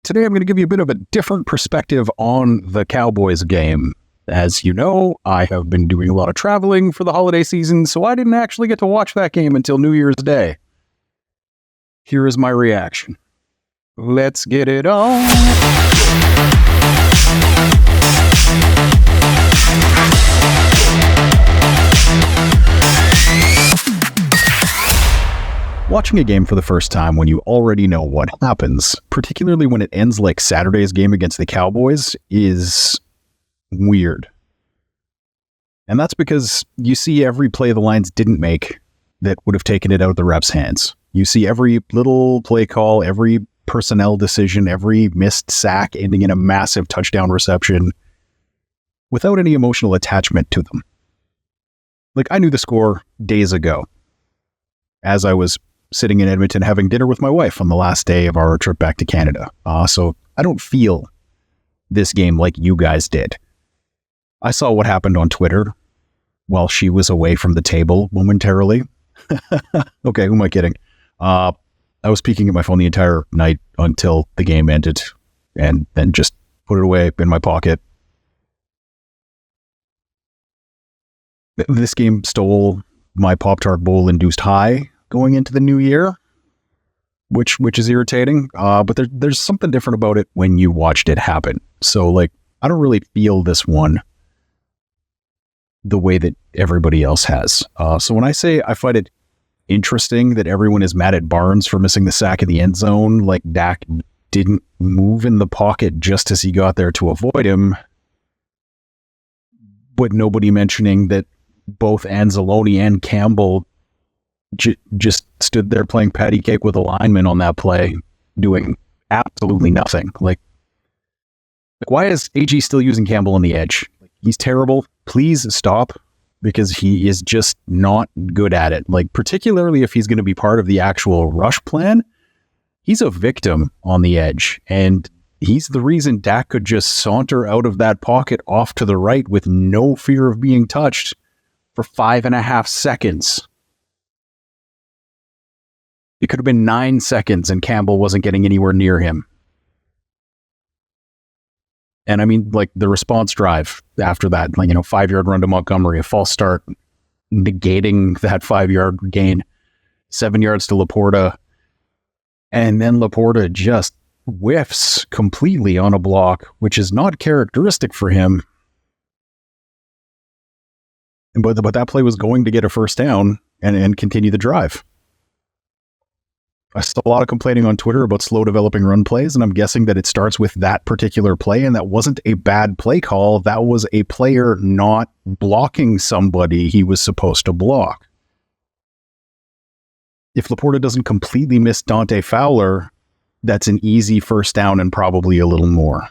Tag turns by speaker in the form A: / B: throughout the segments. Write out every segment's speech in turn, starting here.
A: today I'm going to give you a bit of a different perspective on the Cowboys game. As you know, I have been doing a lot of traveling for the holiday season, so I didn't actually get to watch that game until New Year's Day. Here is my reaction. Let's get it on. Watching a game for the first time when you already know what happens, particularly when it ends like Saturday's game against the Cowboys, is weird. And that's because you see every play the Lions didn't make that would have taken it out of the refs' hands. You see every little play call, every personnel decision, every missed sack ending in a massive touchdown reception without any emotional attachment to them. Like, I knew the score days ago as I was sitting in Edmonton having dinner with my wife on the last day of our trip back to Canada. So I don't feel this game like you guys did. I saw what happened on Twitter while she was away from the table momentarily. Okay, who am I kidding? I was peeking at my phone the entire night until the game ended and then just put it away in my pocket. This game stole my Pop-Tart Bowl-induced high going into the new year, which is irritating. But there's something different about it when you watched it happen. So, like, I don't really feel this one the way that everybody else has. So when I say I find it interesting that everyone is mad at Barnes for missing the sack in the end zone, like Dak didn't move in the pocket just as he got there to avoid him, but nobody mentioning that both Anzalone and Campbell just stood there playing patty cake with a lineman on that play, doing absolutely nothing. Like why is AG still using Campbell on the edge? He's terrible. Please stop, because he is just not good at it. Like, particularly if he's going to be part of the actual rush plan, he's a victim on the edge. And he's the reason Dak could just saunter out of that pocket off to the right with no fear of being touched for 5.5 seconds. It could have been 9 seconds and Campbell wasn't getting anywhere near him. And I mean, like, the response drive after that, like, 5-yard run to Montgomery, a false start, negating that 5-yard gain, 7 yards to Laporta. And then Laporta just whiffs completely on a block, which is not characteristic for him. But that play was going to get a first down and continue the drive. I saw a lot of complaining on Twitter about slow developing run plays, and I'm guessing that it starts with that particular play, and that wasn't a bad play call. That was a player not blocking somebody he was supposed to block. If Laporta doesn't completely miss Dante Fowler, that's an easy first down and probably a little more.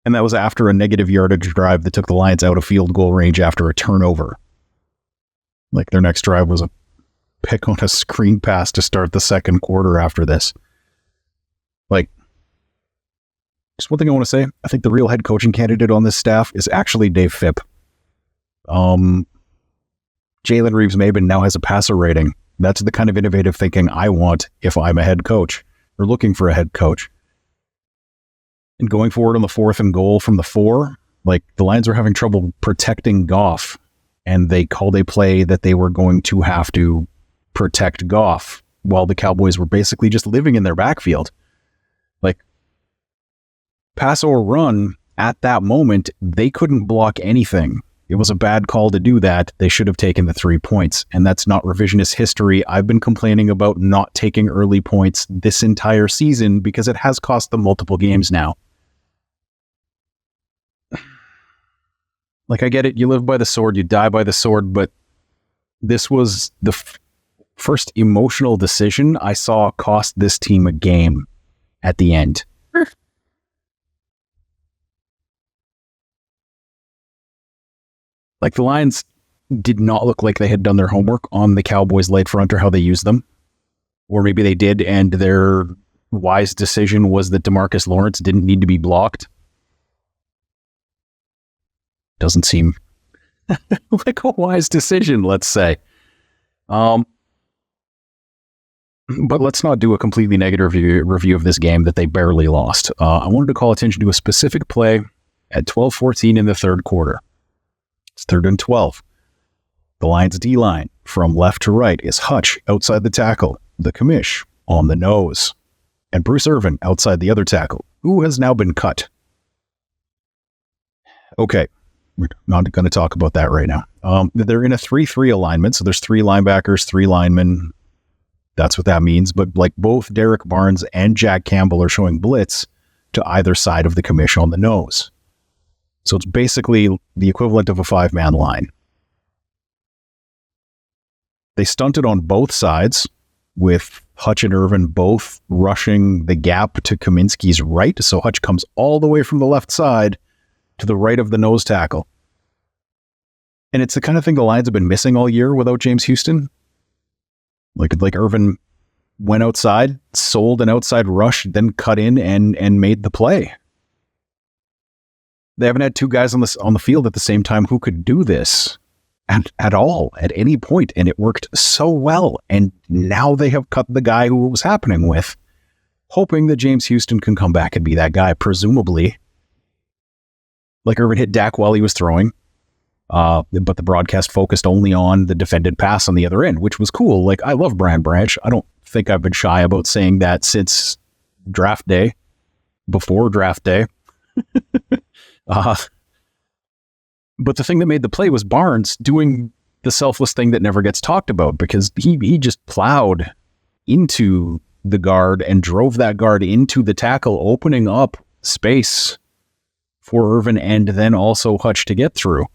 A: And that was after a negative yardage drive that took the Lions out of field goal range after a turnover. Like, their next drive was a pick on a screen pass to start the second quarter after this. Like, just one thing I want to say, I think the real head coaching candidate on this staff is actually Dave Phipp. Jalen Reeves-Maybin now has a passer rating. That's the kind of innovative thinking I want if I'm a head coach, or looking for a head coach. And going forward on the 4th and goal from the 4, like, the Lions are having trouble protecting Goff. And they called a play that they were going to have to protect Goff while the Cowboys were basically just living in their backfield. Like, pass or run, at that moment, they couldn't block anything. It was a bad call to do that. They should have taken the 3 points. And that's not revisionist history. I've been complaining about not taking early points this entire season because it has cost them multiple games now. Like, I get it, you live by the sword, you die by the sword, but this was the first emotional decision I saw cost this team a game at the end. Like, the Lions did not look like they had done their homework on the Cowboys' late front or how they used them. Or maybe they did, and their wise decision was that DeMarcus Lawrence didn't need to be blocked. Doesn't seem like a wise decision, let's say. But let's not do a completely negative review of this game that they barely lost. I wanted to call attention to a specific play at 12:14 in the third quarter. It's 3rd and 12. The Lions D-line from left to right is Hutch outside the tackle, the commish on the nose, and Bruce Irvin outside the other tackle, who has now been cut. Okay, we're not going to talk about that right now. They're in a 3-3 alignment, so there's 3 linebackers, 3 linemen. That's what that means. But like both Derek Barnes and Jack Campbell are showing blitz to either side of the commish on the nose. So it's basically the equivalent of a 5-man line. They stunted on both sides, with Hutch and Irvin both rushing the gap to Kaminsky's right. So Hutch comes all the way from the left side to the right of the nose tackle. And it's the kind of thing the Lions have been missing all year without James Houston. Like Irvin went outside, sold an outside rush, then cut in and made the play. They haven't had 2 guys on the field at the same time who could do this at all, at any point, and it worked so well. And now they have cut the guy who it was happening with, hoping that James Houston can come back and be that guy, presumably. Like Irvin hit Dak while he was throwing, but the broadcast focused only on the defended pass on the other end, which was cool. Like, I love Brian Branch. I don't think I've been shy about saying that since draft day, before draft day. But the thing that made the play was Barnes doing the selfless thing that never gets talked about, because he just plowed into the guard and drove that guard into the tackle, opening up space for Irvin and then also Hutch to get through.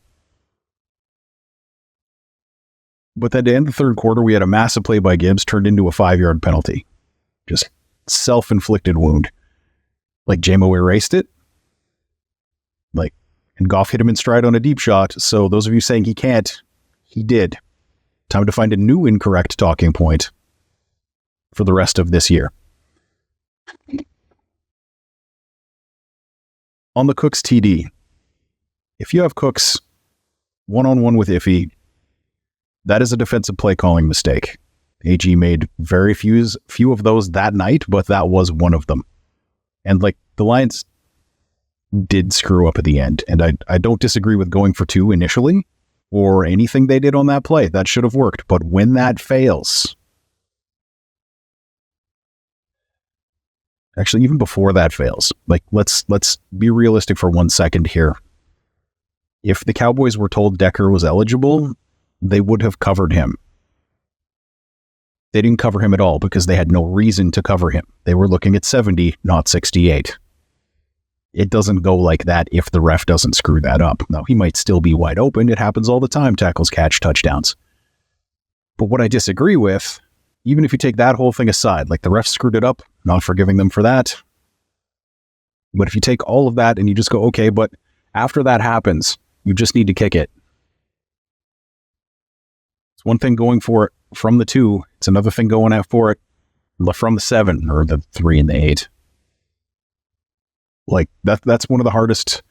A: But at the end of the third quarter, we had a massive play by Gibbs turned into a 5-yard penalty. Just self-inflicted wound. Like, JMO erased it. And Goff hit him in stride on a deep shot. So those of you saying he can't, he did. Time to find a new incorrect talking point for the rest of this year. On the Cooks TD, if you have Cooks one-on-one with Iffy, that is a defensive play calling mistake. AG made very few of those that night, but that was one of them. And like, the Lions did screw up at the end, and I don't disagree with going for 2 initially or anything they did on that play. That should have worked. But when that fails, actually, even before that fails, like, let's be realistic for 1 second here. If the Cowboys were told Decker was eligible, they would have covered him. They didn't cover him at all because they had no reason to cover him. They were looking at 70, not 68. It doesn't go like that if the ref doesn't screw that up. Now, he might still be wide open. It happens all the time, tackles, catch, touchdowns. But what I disagree with, even if you take that whole thing aside, like, the ref screwed it up, not forgiving them for that. But if you take all of that and you just go, okay, but after that happens, you just need to kick it. It's one thing going for it from the 2. It's another thing going out for it from the 7 or the 3 and the 8. Like, that's one of the hardest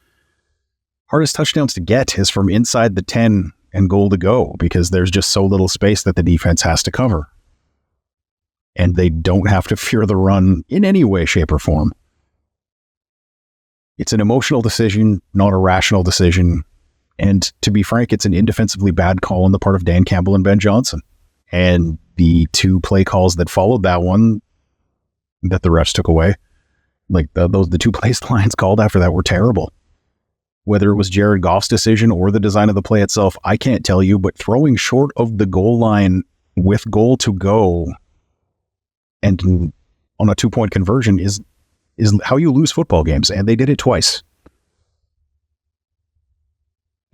A: touchdowns to get is from inside the 10 and goal to go, because there's just so little space that the defense has to cover. And they don't have to fear the run in any way, shape, or form. It's an emotional decision, not a rational decision. And to be frank, it's an indefensively bad call on the part of Dan Campbell and Ben Johnson. And the 2 play calls that followed that one that the refs took away, like the 2 plays the Lions called after that were terrible. Whether it was Jared Goff's decision or the design of the play itself, I can't tell you, but throwing short of the goal line with goal to go and on a 2-point conversion is how you lose football games, and they did it twice.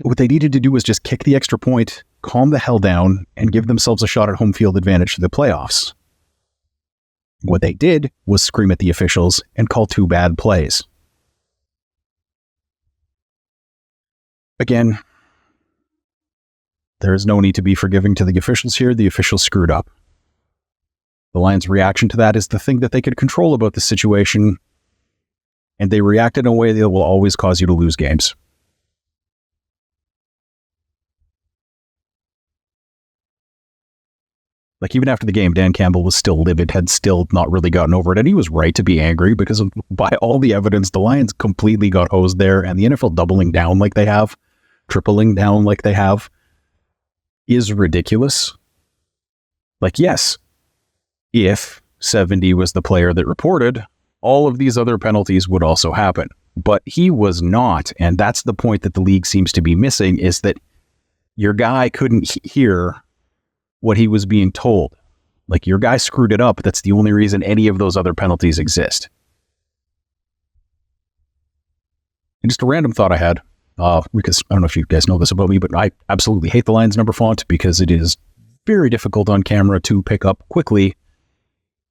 A: What they needed to do was just kick the extra point, calm the hell down, and give themselves a shot at home field advantage to the playoffs. What they did was scream at the officials and call 2 bad plays. Again, there is no need to be forgiving to the officials here. The officials screwed up. The Lions' reaction to that is the thing that they could control about the situation, and they reacted in a way that will always cause you to lose games. Like, even after the game, Dan Campbell was still livid, had still not really gotten over it. And he was right to be angry because by all the evidence, the Lions completely got hosed there. And the NFL doubling down like they have, tripling down like they have, is ridiculous. Like, yes, if 70 was the player that reported, all of these other penalties would also happen. But he was not. And that's the point that the league seems to be missing, is that your guy couldn't hear what he was being told. Like, your guy screwed it up. That's the only reason any of those other penalties exist. And just a random thought I had, because I don't know if you guys know this about me, but I absolutely hate the Lions number font because it is very difficult on camera to pick up quickly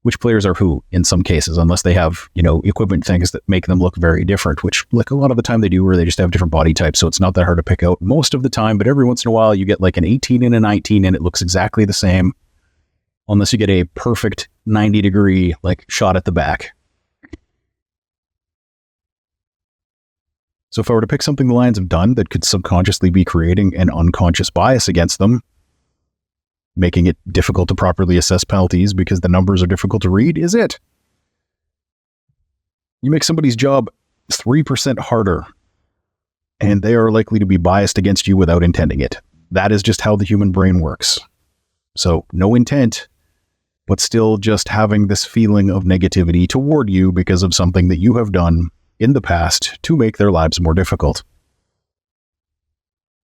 A: which players are who in some cases, unless they have, equipment things that make them look very different, which like a lot of the time they do, or they just have different body types. So it's not that hard to pick out most of the time, but every once in a while you get like an 18 and a 19 and it looks exactly the same, unless you get a perfect 90-degree like shot at the back. So if I were to pick something the Lions have done that could subconsciously be creating an unconscious bias against them, making it difficult to properly assess penalties because the numbers are difficult to read, is it. You make somebody's job 3% harder, and they are likely to be biased against you without intending it. That is just how the human brain works. So no intent, but still just having this feeling of negativity toward you because of something that you have done in the past to make their lives more difficult.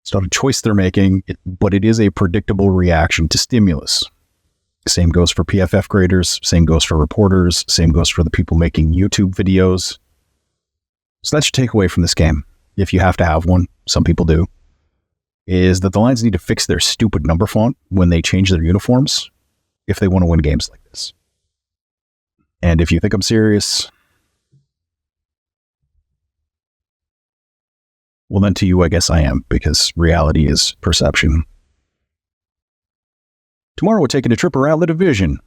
A: It's not a choice they're making, but it is a predictable reaction to stimulus. Same goes for PFF graders, same goes for reporters, same goes for the people making YouTube videos. So that's your takeaway from this game, if you have to have one, some people do, is that the Lions need to fix their stupid number font when they change their uniforms if they want to win games like this. And if you think I'm serious, well, then to you, I guess I am, because reality is perception. Tomorrow, we're taking a trip around the division.